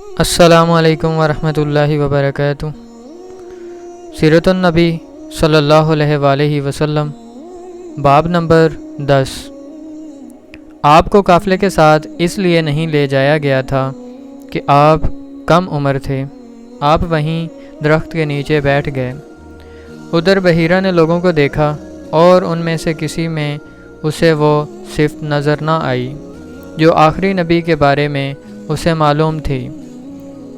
السلام علیکم ورحمۃ اللہ وبرکاتہ۔ سیرت النبی صلی اللہ علیہ وآلہ وسلم، باب نمبر 10۔ آپ کو قافلے کے ساتھ اس لیے نہیں لے جایا گیا تھا کہ آپ کم عمر تھے۔ آپ وہیں درخت کے نیچے بیٹھ گئے۔ ادھر بحیرہ نے لوگوں کو دیکھا اور ان میں سے کسی میں اسے وہ صفت نظر نہ آئی جو آخری نبی کے بارے میں اسے معلوم تھی،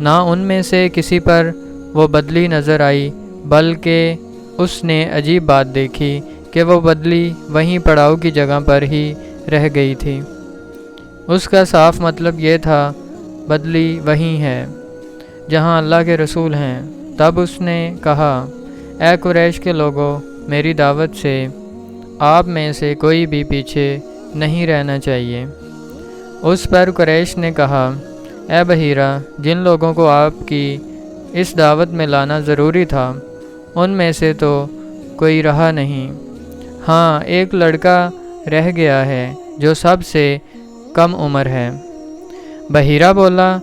نہ ان میں سے کسی پر وہ بدلی نظر آئی، بلکہ اس نے عجیب بات دیکھی کہ وہ بدلی وہیں پڑاؤ کی جگہ پر ہی رہ گئی تھی۔ اس کا صاف مطلب یہ تھا بدلی وہیں ہے جہاں اللہ کے رسول ہیں۔ تب اس نے کہا، اے قریش کے لوگو، میری دعوت سے آپ میں سے کوئی بھی پیچھے نہیں رہنا چاہیے۔ اس پر قریش نے کہا، اے بحیرہ، جن لوگوں کو آپ کی اس دعوت میں لانا ضروری تھا ان میں سے تو کوئی رہا نہیں۔ ہاں، ایک لڑکا رہ گیا ہے جو سب سے کم عمر ہے۔ بحیرہ بولا،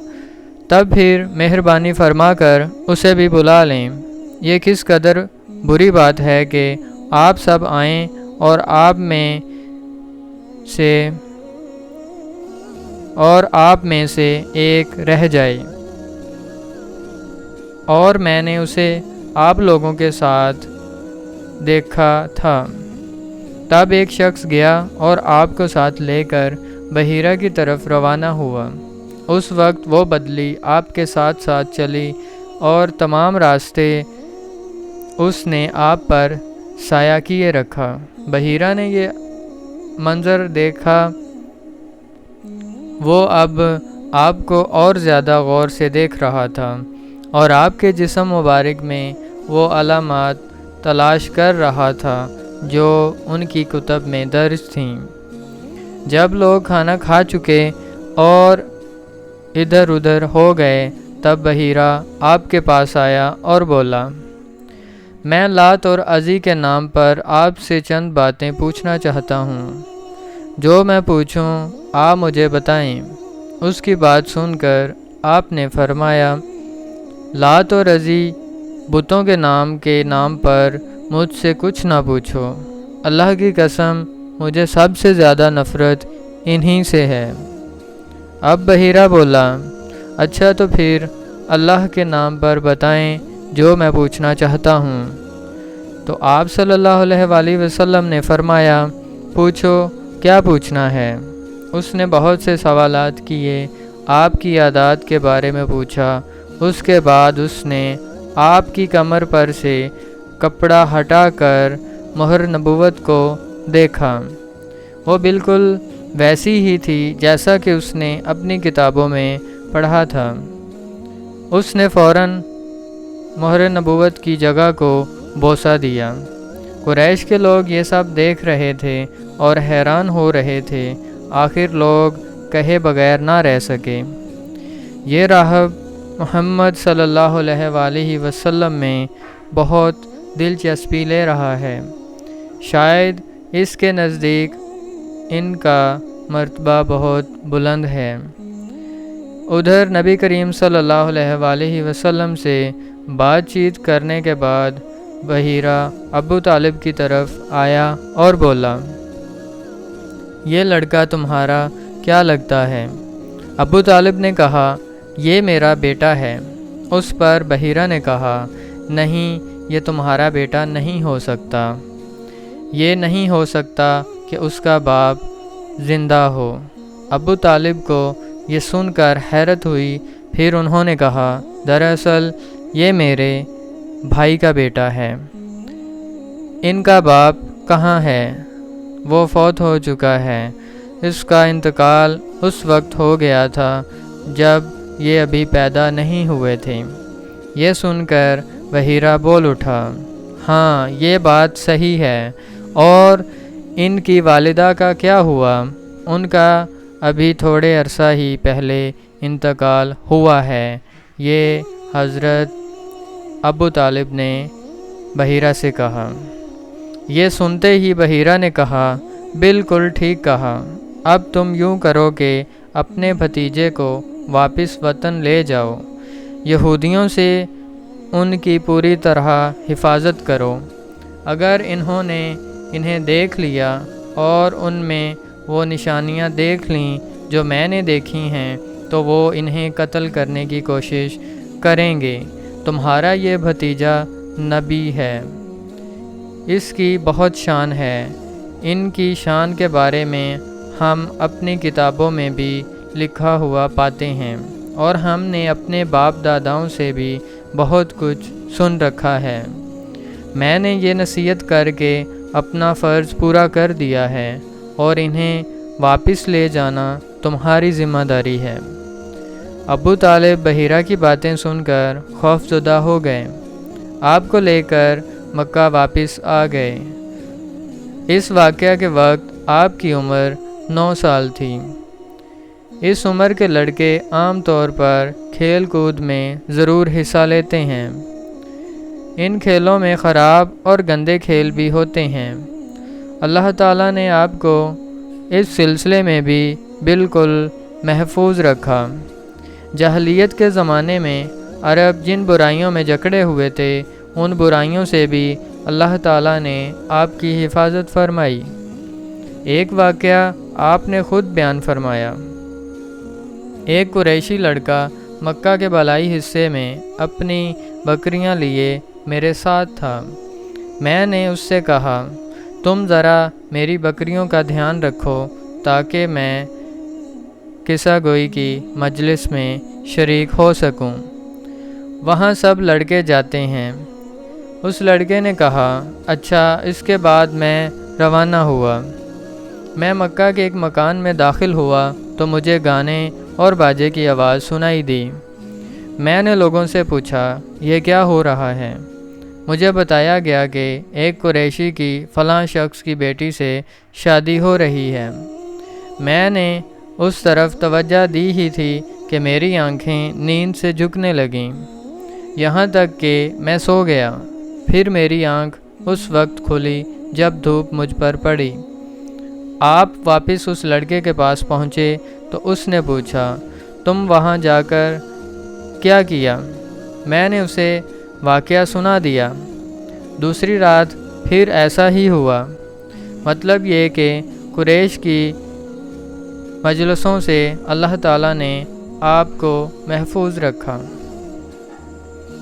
تب پھر مہربانی فرما کر اسے بھی بلا لیں۔ یہ کس قدر بری بات ہے کہ آپ سب آئیں اور آپ میں سے ایک رہ جائے، اور میں نے اسے آپ لوگوں کے ساتھ دیکھا تھا۔ تب ایک شخص گیا اور آپ کو ساتھ لے کر بحیرہ کی طرف روانہ ہوا۔ اس وقت وہ بدلی آپ کے ساتھ ساتھ چلی اور تمام راستے اس نے آپ پر سایہ کیے رکھا۔ بحیرہ نے یہ منظر دیکھا، وہ اب آپ کو اور زیادہ غور سے دیکھ رہا تھا اور آپ کے جسم مبارک میں وہ علامات تلاش کر رہا تھا جو ان کی کتب میں درج تھیں۔ جب لوگ کھانا کھا چکے اور ادھر ادھر ہو گئے، تب بحیرہ آپ کے پاس آیا اور بولا، میں لات اور عزی کے نام پر آپ سے چند باتیں پوچھنا چاہتا ہوں۔ جو میں پوچھوں آپ مجھے بتائیں۔ اس کی بات سن کر آپ نے فرمایا، لات اور عزی بتوں کے نام پر مجھ سے کچھ نہ پوچھو۔ اللہ کی قسم، مجھے سب سے زیادہ نفرت انہی سے ہے۔ اب بحیرہ بولا، اچھا تو پھر اللہ کے نام پر بتائیں جو میں پوچھنا چاہتا ہوں۔ تو آپ صلی اللہ علیہ وآلہ وسلم نے فرمایا، پوچھو، کیا پوچھنا ہے؟ اس نے بہت سے سوالات کیے، آپ کی عادات کے بارے میں پوچھا۔ اس کے بعد اس نے آپ کی کمر پر سے کپڑا ہٹا کر مہر نبوت کو دیکھا۔ وہ بالکل ویسی ہی تھی جیسا کہ اس نے اپنی کتابوں میں پڑھا تھا۔ اس نے فوراً مہر نبوت کی جگہ کو بوسہ دیا۔ قریش کے لوگ یہ سب دیکھ رہے تھے اور حیران ہو رہے تھے۔ آخر لوگ کہے بغیر نہ رہ سکے، یہ راہب محمد صلی اللہ علیہ وآلہ وسلم میں بہت دلچسپی لے رہا ہے، شاید اس کے نزدیک ان کا مرتبہ بہت بلند ہے۔ ادھر نبی کریم صلی اللہ علیہ وآلہ وسلم سے بات چیت کرنے کے بعد بحیرہ ابو طالب کی طرف آیا اور بولا، یہ لڑکا تمہارا کیا لگتا ہے؟ ابو طالب نے کہا، یہ میرا بیٹا ہے۔ اس پر بحیرہ نے کہا، نہیں، یہ تمہارا بیٹا نہیں ہو سکتا۔ یہ نہیں ہو سکتا کہ اس کا باپ زندہ ہو۔ ابو طالب کو یہ سن کر حیرت ہوئی، پھر انہوں نے کہا، دراصل یہ میرے بھائی کا بیٹا ہے۔ ان کا باپ کہاں ہے؟ وہ فوت ہو چکا ہے۔ اس کا انتقال اس وقت ہو گیا تھا جب یہ ابھی پیدا نہیں ہوئے تھے۔ یہ سن کر بحیرہ بول اٹھا، ہاں، یہ بات صحیح ہے۔ اور ان کی والدہ کا کیا ہوا؟ ان کا ابھی تھوڑے عرصہ ہی پہلے انتقال ہوا ہے۔ یہ حضرت ابو طالب نے بحیرہ سے کہا۔ یہ سنتے ہی بحیرہ نے کہا، بالکل ٹھیک کہا۔ اب تم یوں کرو کہ اپنے بھتیجے کو واپس وطن لے جاؤ۔ یہودیوں سے ان کی پوری طرح حفاظت کرو۔ اگر انہوں نے انہیں دیکھ لیا اور ان میں وہ نشانیاں دیکھ لیں جو میں نے دیکھی ہیں تو وہ انہیں قتل کرنے کی کوشش کریں گے۔ تمہارا یہ بھتیجا نبی ہے، اس کی بہت شان ہے۔ ان کی شان کے بارے میں ہم اپنی کتابوں میں بھی لکھا ہوا پاتے ہیں، اور ہم نے اپنے باپ داداؤں سے بھی بہت کچھ سن رکھا ہے۔ میں نے یہ نصیحت کر کے اپنا فرض پورا کر دیا ہے، اور انہیں واپس لے جانا تمہاری ذمہ داری ہے۔ ابو طالب بحیرہ کی باتیں سن کر خوف زدہ ہو گئے۔ آپ کو لے کر مکہ واپس آ گئے۔ اس واقعہ کے وقت آپ کی عمر 9 سال تھی۔ اس عمر کے لڑکے عام طور پر کھیل کود میں ضرور حصہ لیتے ہیں۔ ان کھیلوں میں خراب اور گندے کھیل بھی ہوتے ہیں۔ اللہ تعالیٰ نے آپ کو اس سلسلے میں بھی بالکل محفوظ رکھا۔ جاہلیت کے زمانے میں عرب جن برائیوں میں جکڑے ہوئے تھے، ان برائیوں سے بھی اللہ تعالیٰ نے آپ کی حفاظت فرمائی۔ ایک واقعہ آپ نے خود بیان فرمایا۔ ایک قریشی لڑکا مکہ کے بالائی حصے میں اپنی بکریاں لیے میرے ساتھ تھا۔ میں نے اس سے کہا، تم ذرا میری بکریوں کا دھیان رکھو تاکہ میں قصہ گوئی کی مجلس میں شریک ہو سکوں۔ وہاں سب لڑکے جاتے ہیں۔ اس لڑکے نے کہا، اچھا۔ اس کے بعد میں روانہ ہوا۔ میں مکہ کے ایک مکان میں داخل ہوا تو مجھے گانے اور باجے کی آواز سنائی دی۔ میں نے لوگوں سے پوچھا، یہ کیا ہو رہا ہے؟ مجھے بتایا گیا کہ ایک قریشی کی فلاں شخص کی بیٹی سے شادی ہو رہی ہے۔ میں نے اس طرف توجہ دی ہی تھی کہ میری آنکھیں نیند سے جھکنے لگیں، یہاں تک کہ میں سو گیا۔ پھر میری آنکھ اس وقت کھلی جب دھوپ مجھ پر پڑی۔ آپ واپس اس لڑکے کے پاس پہنچے تو اس نے پوچھا، تم وہاں جا کر کیا کیا؟ میں نے اسے واقعہ سنا دیا۔ دوسری رات پھر ایسا ہی ہوا۔ مطلب یہ کہ قریش کی مجلسوں سے اللہ تعالیٰ نے آپ کو محفوظ رکھا۔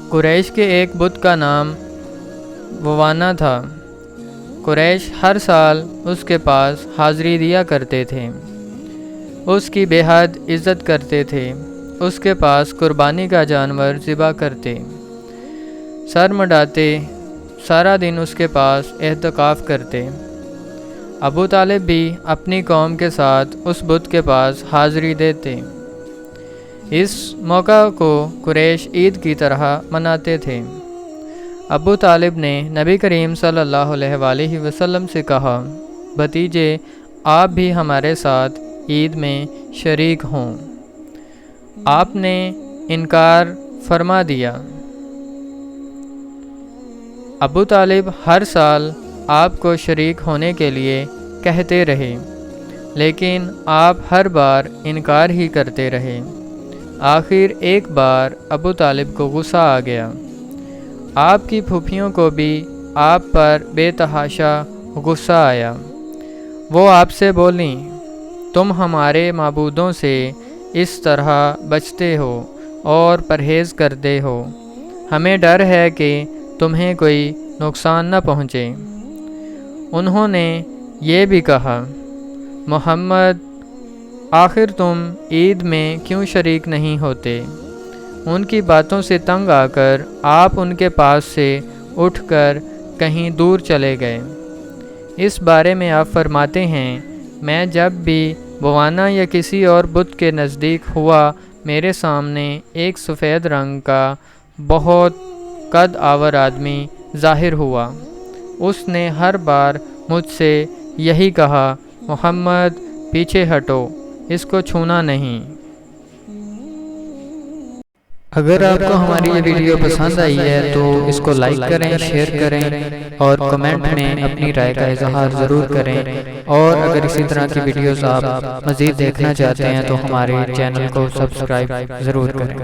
قریش کے ایک بت کا نام بوانا تھا۔ قریش ہر سال اس کے پاس حاضری دیا کرتے تھے، اس کی بے حد عزت کرتے تھے، اس کے پاس قربانی کا جانور ذبح کرتے، سر مڈاتے، سارا دن اس کے پاس اعتکاف کرتے۔ ابو طالب بھی اپنی قوم کے ساتھ اس بت کے پاس حاضری دیتے۔ اس موقع کو قریش عید کی طرح مناتے تھے۔ ابو طالب نے نبی کریم صلی اللہ علیہ وآلہ وسلم سے کہا، بھتیجے آپ بھی ہمارے ساتھ عید میں شریک ہوں۔ آپ نے انکار فرما دیا۔ ابو طالب ہر سال آپ کو شریک ہونے کے لیے کہتے رہے، لیکن آپ ہر بار انکار ہی کرتے رہے۔ آخر ایک بار ابو طالب کو غصہ آ گیا۔ آپ کی پھوپھیوں کو بھی آپ پر بے تحاشا غصہ آیا۔ وہ آپ سے بولیں، تم ہمارے معبودوں سے اس طرح بچتے ہو اور پرہیز کرتے ہو، ہمیں ڈر ہے کہ تمہیں کوئی نقصان نہ پہنچے۔ انہوں نے یہ بھی کہا، محمد آخر تم عید میں کیوں شریک نہیں ہوتے؟ ان کی باتوں سے تنگ آ کر آپ ان کے پاس سے اٹھ کر کہیں دور چلے گئے۔ اس بارے میں آپ فرماتے ہیں، میں جب بھی بوانا یا کسی اور بت کے نزدیک ہوا، میرے سامنے ایک سفید رنگ کا بہت قد آور آدمی ظاہر ہوا۔ اس نے ہر بار مجھ سے یہی کہا، محمد پیچھے ہٹو، اس کو چھونا نہیں۔ اگر آپ کو ہماری یہ ویڈیو پسند آئی ہے تو اس کو لائک کریں، شیئر کریں اور کمنٹ میں اپنی رائے کا اظہار ضرور کریں، اور اگر اسی طرح کی ویڈیوز آپ مزید دیکھنا چاہتے ہیں تو ہمارے چینل کو سبسکرائب ضرور کریں۔